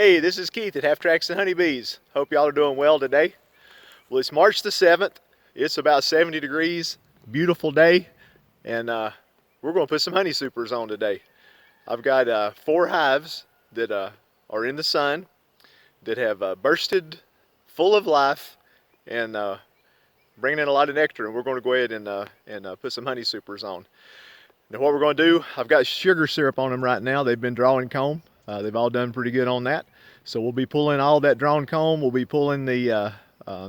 Hey, this is Keith at Half Tracks and Honeybees. Hope y'all are doing well today. Well, it's March the 7th. It's about 70 degrees. Beautiful day. And we're going to put some honey supers on today. I've got 4 hives that are in the sun that have bursted full of life and bringing in a lot of nectar. And we're going to go ahead and put some honey supers on. Now what we're going to do, I've got sugar syrup on them right now. They've been drawing comb. They've all done pretty good on that. So we'll be pulling all that drawn comb. We'll be pulling the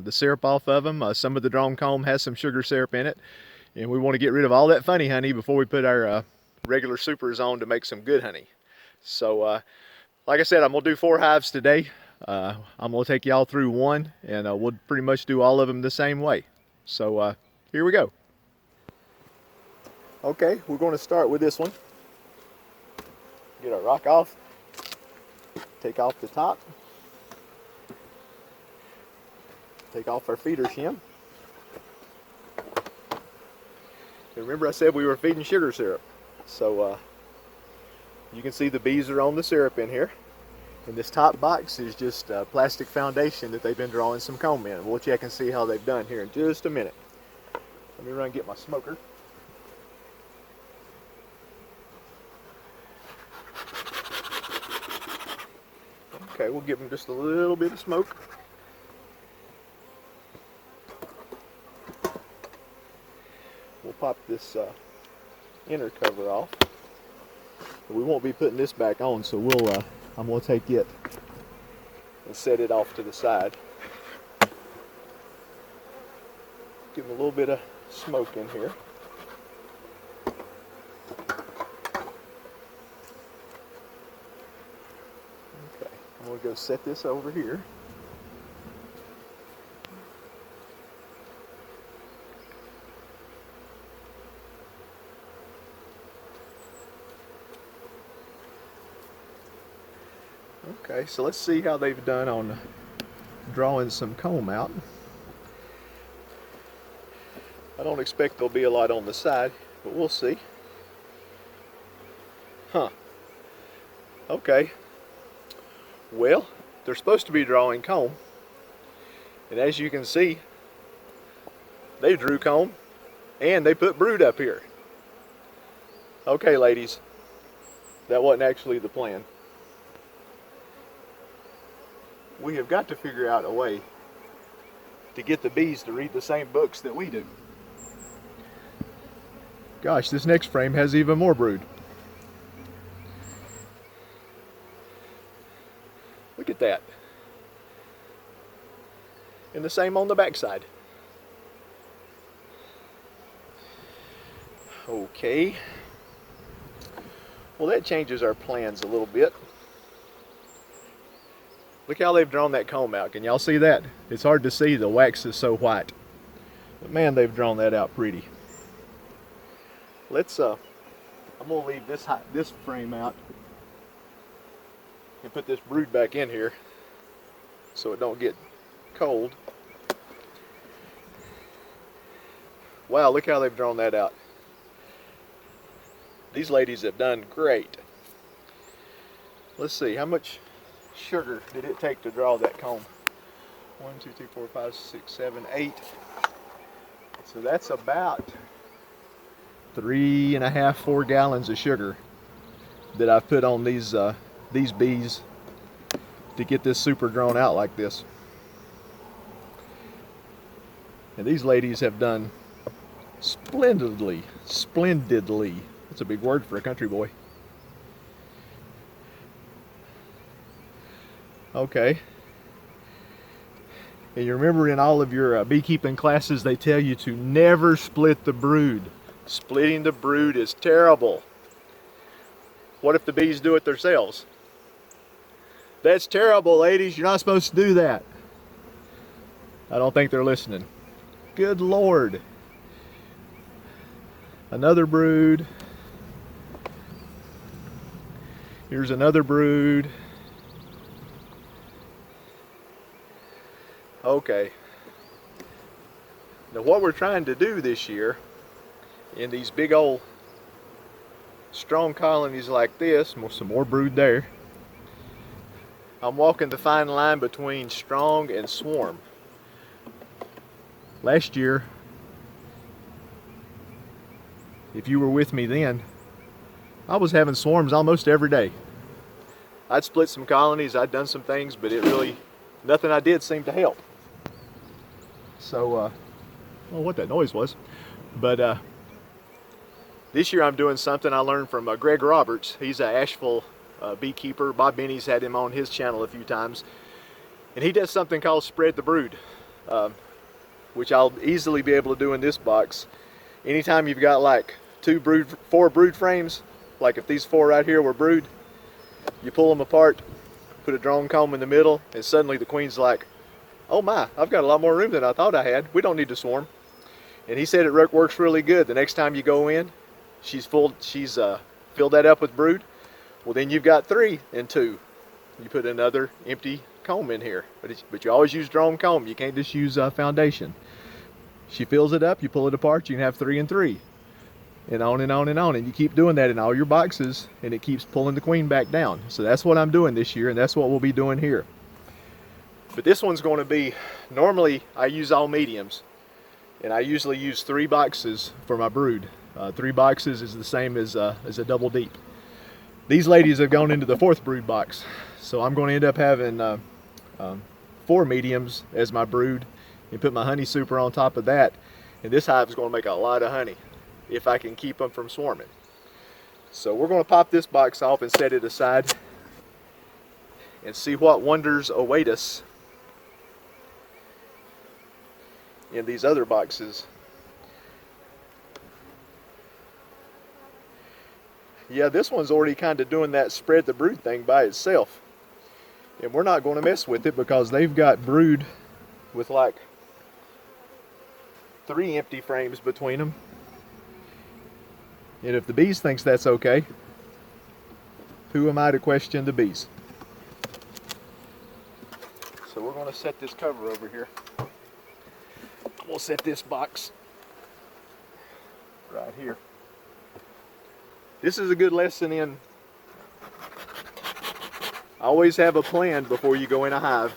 syrup off of them. Some of the drawn comb has some sugar syrup in it. And we want to get rid of all that funny honey before we put our regular supers on to make some good honey. So like I said, I'm going to do 4 hives today. I'm going to take y'all through one, and we'll pretty much do all of them the same way. So here we go. Okay, we're going to start with this one. Get our rock off. Take off the top. Take off our feeder shim. Remember I said we were feeding sugar syrup. So you can see the bees are on the syrup in here. And this top box is just a plastic foundation that they've been drawing some comb in. We'll check and see how they've done here in just a minute. Let me run and get my smoker. Okay, we'll give them just a little bit of smoke. We'll pop this inner cover off. We won't be putting this back on, so I'm going to take it and set it off to the side. Give them a little bit of smoke in here. I'm going to go set this over here. Okay, so let's see how they've done on drawing some comb out. I don't expect there'll be a lot on the side, but we'll see. Huh. Okay. Well, they're supposed to be drawing comb, and as you can see, they drew comb and they put brood up here. Okay, ladies, that wasn't actually the plan. We have got to figure out a way to get the bees to read the same books that we do. Gosh, this next frame has even more brood. Look at that. And the same on the back side. Okay. Well, that changes our plans a little bit. Look how they've drawn that comb out. Can y'all see that? It's hard to see, the wax is so white. But man, they've drawn that out pretty. Let's I'm gonna leave this frame out and put this brood back in here so it don't get cold. Wow, look how they've drawn that out. These ladies have done great. Let's see, how much sugar did it take to draw that comb? 1, 2, 3, 4, 5, 6, 7, 8. So that's about 3.5, 4 gallons of sugar that I've put on these bees to get this super drawn out like this. And these ladies have done splendidly. That's a big word for a country boy. Okay. And you remember in all of your beekeeping classes they tell you to never split the brood. Splitting the brood is terrible. What if the bees do it themselves? That's terrible, ladies. You're not supposed to do that. I don't think they're listening. Good Lord. Another brood. Here's another brood. Okay. Now what we're trying to do this year in these big old strong colonies like this, some more brood there, I'm walking the fine line between strong and swarm. Last year, if you were with me then, I was having swarms almost every day. I'd split some colonies, I'd done some things, but it really, nothing I did seemed to help. So, I don't know what that noise was, but this year I'm doing something I learned from Greg Roberts. He's an Asheville beekeeper. Bob Benny's had him on his channel a few times. And he does something called spread the brood, which I'll easily be able to do in this box. Anytime you've got like four brood frames, like if these four right here were brood, you pull them apart, put a drone comb in the middle, and suddenly the queen's like, oh my, I've got a lot more room than I thought I had. We don't need to swarm. And he said it works really good. The next time you go in, she's filled that up with brood. Well, then you've got 3 and 2. You put another empty comb in here, but you always use drone comb. You can't just use foundation. She fills it up, you pull it apart, you can have 3 and 3. And on and on and on. And you keep doing that in all your boxes, and it keeps pulling the queen back down. So that's what I'm doing this year, and that's what we'll be doing here. But this one's going to be, normally I use all mediums, and I usually use 3 boxes for my brood. 3 boxes is the same as a double deep. These ladies have gone into the 4th brood box, so I'm going to end up having 4 mediums as my brood, and put my honey super on top of that. And this hive is going to make a lot of honey if I can keep them from swarming. So we're going to pop this box off and set it aside and see what wonders await us in these other boxes. Yeah, this one's already kind of doing that spread the brood thing by itself. And we're not going to mess with it because they've got brood with like 3 empty frames between them. And if the bees thinks that's okay, who am I to question the bees? So we're going to set this cover over here. We'll set this box right here. This is a good lesson in always have a plan before you go in a hive,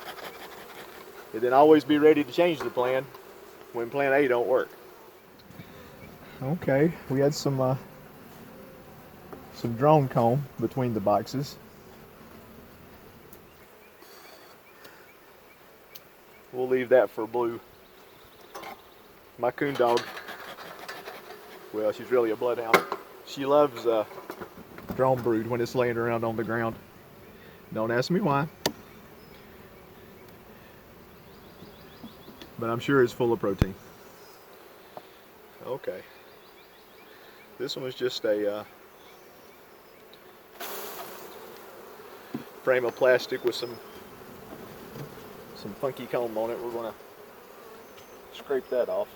and then always be ready to change the plan when plan A don't work. Okay, we had some drone comb between the boxes. We'll leave that for Blue. My coon dog, well, she's really a bloodhound. She loves drone brood when it's laying around on the ground. Don't ask me why, but I'm sure it's full of protein. Okay, this one was just a frame of plastic with some funky comb on it. We're going to scrape that off.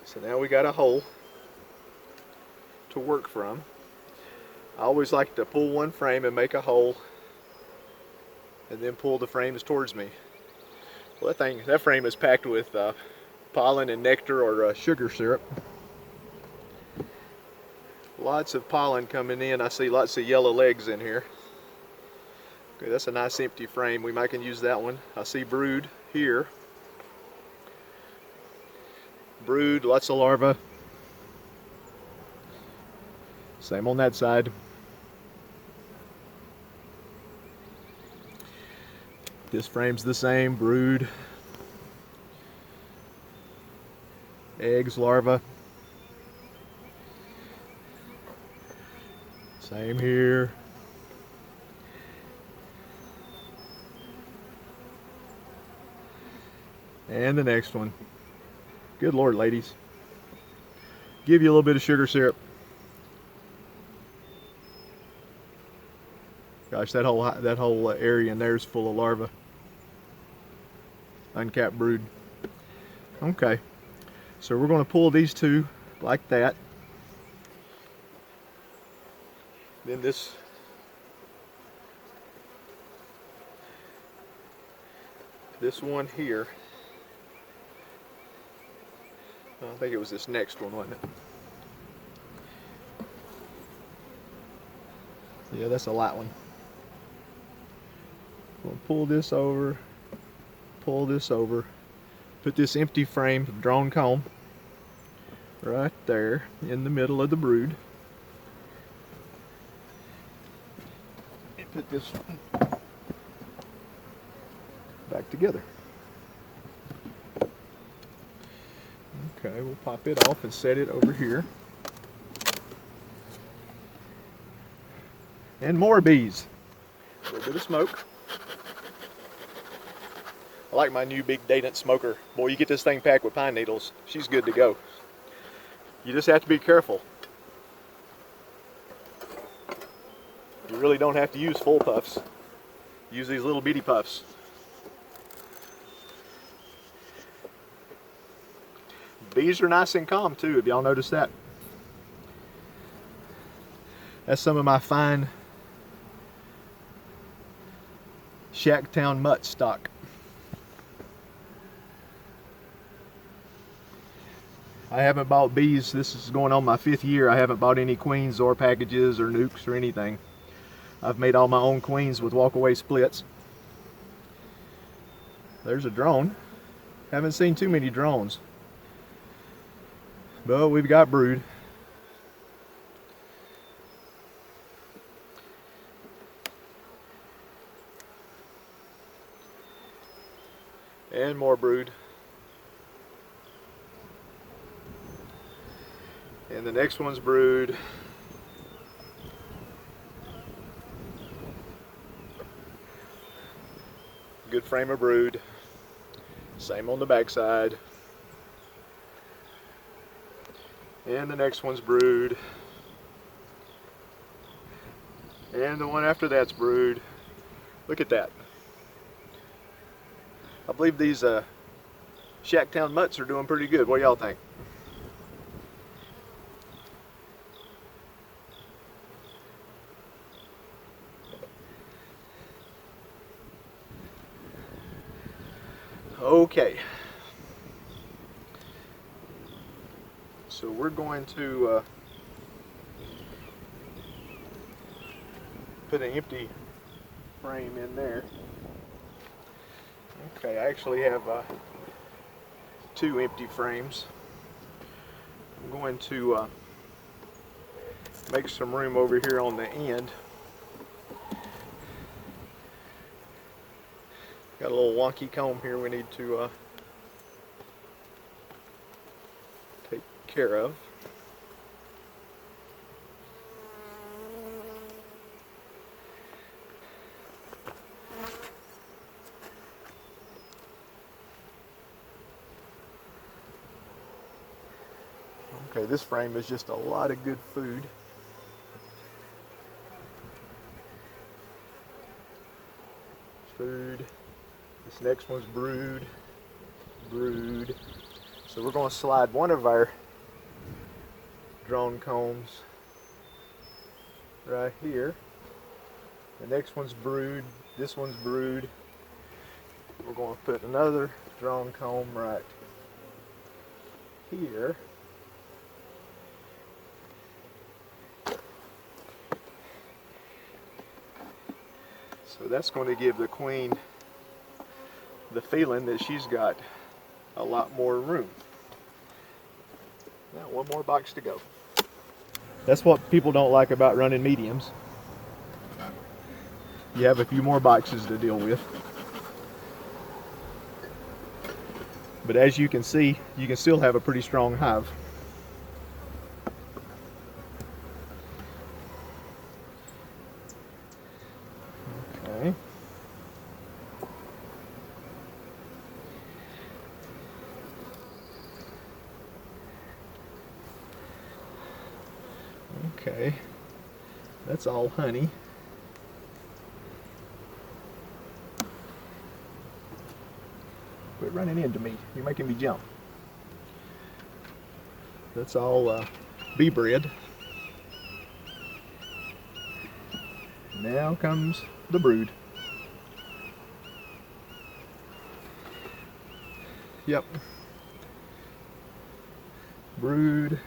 So now we got a hole to work from. I always like to pull one frame and make a hole, and then pull the frames towards me. Well, that frame is packed with pollen and nectar or sugar syrup. Lots of pollen coming in. I see lots of yellow legs in here. Okay, that's a nice empty frame. We might can use that one. I see brood here. Brood, lots of larvae. Same on that side. This frame's the same, brood. Eggs, larvae. Same here. And the next one. Good Lord, ladies. Give you a little bit of sugar syrup. Gosh, that whole area in there is full of larvae. Uncapped brood. Okay, so we're going to pull these 2 like that. Then this one here, I think it was this next one, wasn't it? Yeah, that's a light one. We'll pull this over, put this empty frame of drone comb right there in the middle of the brood. And put this one back together. Okay, we'll pop it off and set it over here. And more bees. A little bit of smoke. I like my new big Dadant smoker. Boy, you get this thing packed with pine needles, she's good to go. You just have to be careful. You really don't have to use full puffs. Use these little bitty puffs. Bees are nice and calm too, if y'all notice that. That's some of my fine Shacktown mutt stock. I haven't bought bees, this is going on my 5th year. I haven't bought any queens or packages or nukes or anything. I've made all my own queens with walkaway splits. There's a drone. Haven't seen too many drones. But we've got brood. And more brood. And the next one's brood. Good frame of brood. Same on the backside. And the next one's brood. And the one after that's brood. Look at that. I believe these Shacktown mutts are doing pretty good. What do y'all think? Okay. So we're going to put an empty frame in there. Okay, I actually have 2 empty frames. I'm going to make some room over here on the end. Got a little wonky comb here we need to take care of. Okay, this frame is just a lot of good food. Food. This next one's brood. Brood. So we're going to slide one of our drone combs right here. The next one's brood. This one's brood. We're going to put another drone comb right here. So that's going to give the queen the feeling that she's got a lot more room. Now, one more box to go. That's what people don't like about running mediums. You have a few more boxes to deal with. But as you can see, you can still have a pretty strong hive. Okay. Okay, that's all honey. Quit running into me, you're making me jump. That's all bee bread. Now comes the brood. Yep. Brood.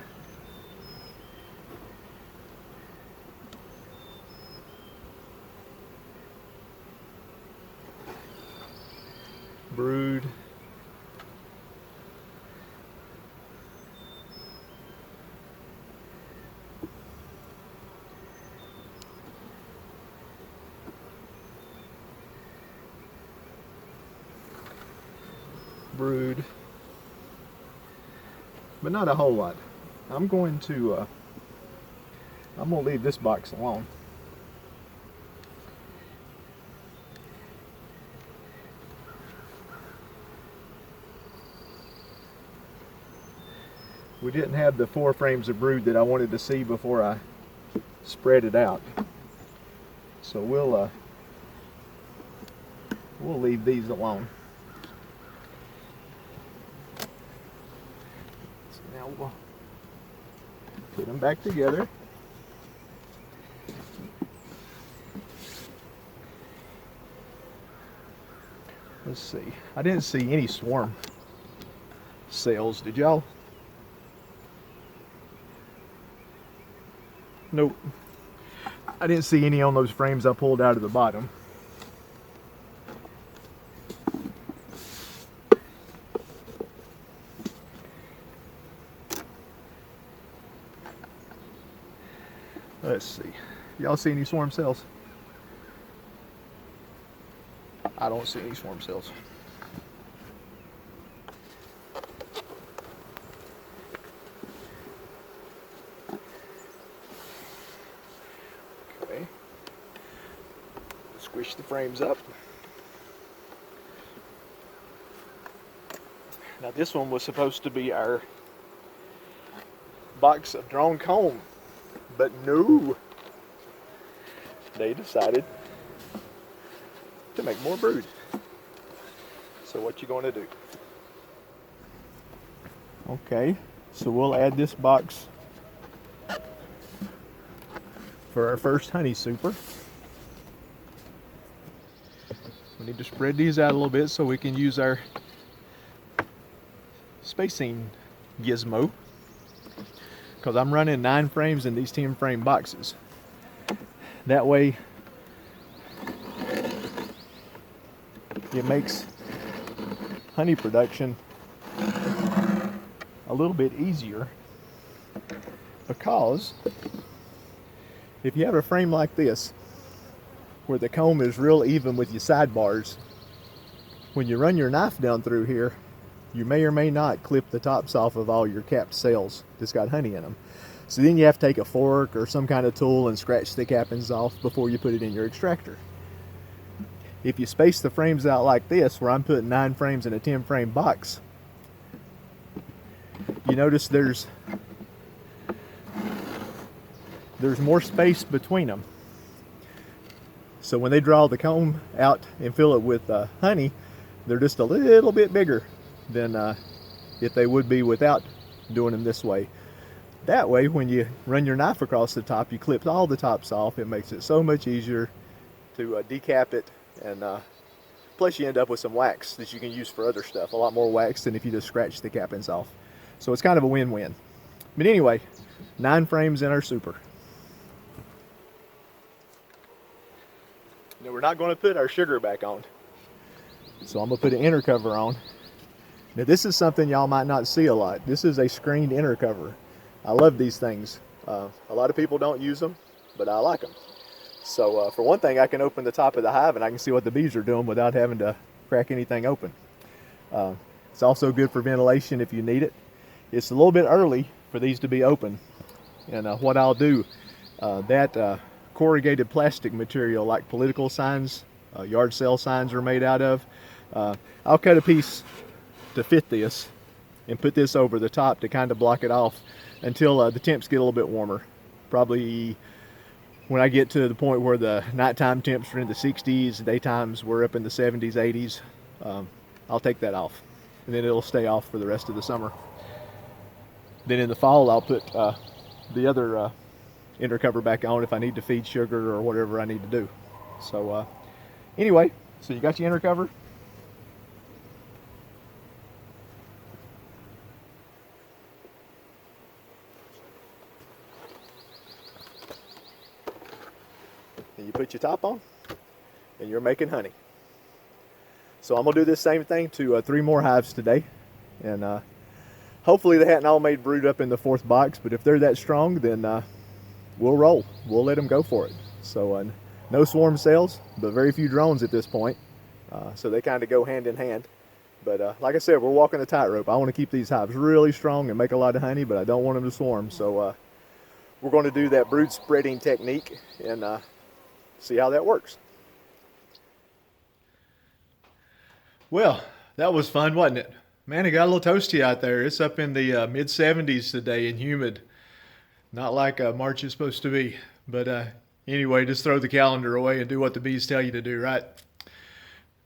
brood. Brood. But not a whole lot. I'm going to leave this box alone. We didn't have the 4 frames of brood that I wanted to see before I spread it out. So we'll leave these alone. So now we'll put them back together. Let's see. I didn't see any swarm cells, did y'all? Nope. I didn't see any on those frames I pulled out of the bottom. Let's see. Y'all see any swarm cells? I don't see any swarm cells. Okay. Squish the frames up. Now this one was supposed to be our box of drone comb, but no. They decided to make more brood. So what you going to do? Okay, so we'll add this box for our first honey super. We need to spread these out a little bit so we can use our spacing gizmo, because I'm running 9 frames in these 10 frame boxes. That way it makes honey production a little bit easier, because if you have a frame like this where the comb is real even with your sidebars, when you run your knife down through here, you may or may not clip the tops off of all your capped cells that's got honey in them. So then you have to take a fork or some kind of tool and scratch the cappings off before you put it in your extractor. If you space the frames out like this, where I'm putting 9 frames in a 10 frame box, you notice there's more space between them. So when they draw the comb out and fill it with honey, they're just a little bit bigger than if they would be without doing them this way. That way, when you run your knife across the top, you clip all the tops off. It makes it so much easier to decap it, and plus you end up with some wax that you can use for other stuff. A lot more wax than if you just scratch the cappings off. So it's kind of a win-win. But anyway, 9 frames in our super. Now we're not going to put our sugar back on. So I'm going to put an inner cover on. Now this is something y'all might not see a lot. This is a screened inner cover. I love these things. A lot of people don't use them, but I like them. So for one thing, I can open the top of the hive and I can see what the bees are doing without having to crack anything open. It's also good for ventilation if you need it. It's a little bit early for these to be open. And what I'll do, that corrugated plastic material like political signs, yard sale signs are made out of, I'll cut a piece to fit this and put this over the top to kind of block it off until the temps get a little bit warmer. Probably when I get to the point where the nighttime temps are in the 60s, daytimes we're up in the 70s, 80s, I'll take that off, and then it'll stay off for the rest of the summer. Then in the fall, I'll put the other inner cover back on if I need to feed sugar or whatever I need to do. So anyway, so you got your inner cover. And you put your top on, and you're making honey. So I'm gonna do this same thing to 3 more hives today, and hopefully they hadn't all made brood up in the 4th box, but if they're that strong, then we'll roll. We'll let them go for it. So no swarm cells, but very few drones at this point. So they kind of go hand in hand. But like I said, we're walking a tightrope. I want to keep these hives really strong and make a lot of honey, but I don't want them to swarm. So we're going to do that brood spreading technique and see how that works. Well, that was fun, wasn't it? Man, it got a little toasty out there. It's up in the mid 70s today and humid. Not like March is supposed to be. But anyway, just throw the calendar away and do what the bees tell you to do, right?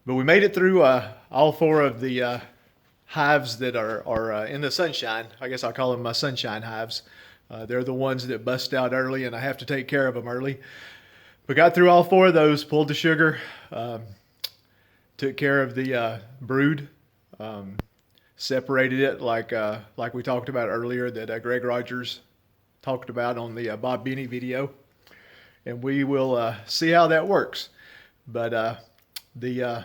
But we made it through all 4 of the hives that are in the sunshine. I guess I'll call them my sunshine hives. They're the ones that bust out early and I have to take care of them early. But got through all 4 of those, pulled the sugar, took care of the brood, separated it like we talked about earlier that Greg Rogers talked about on the Bob Benny video. And we will see how that works. But the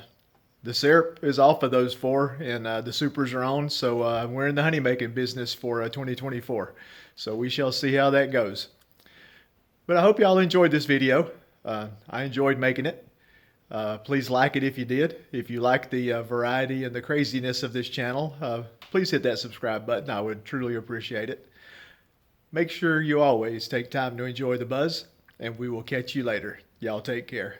syrup is off of those 4 and the supers are on. So we're in the honey making business for 2024. So we shall see how that goes. But I hope y'all enjoyed this video. I enjoyed making it. Please like it if you did. If you like the variety and the craziness of this channel, please hit that subscribe button. I would truly appreciate it. Make sure you always take time to enjoy the buzz, and we will catch you later. Y'all take care.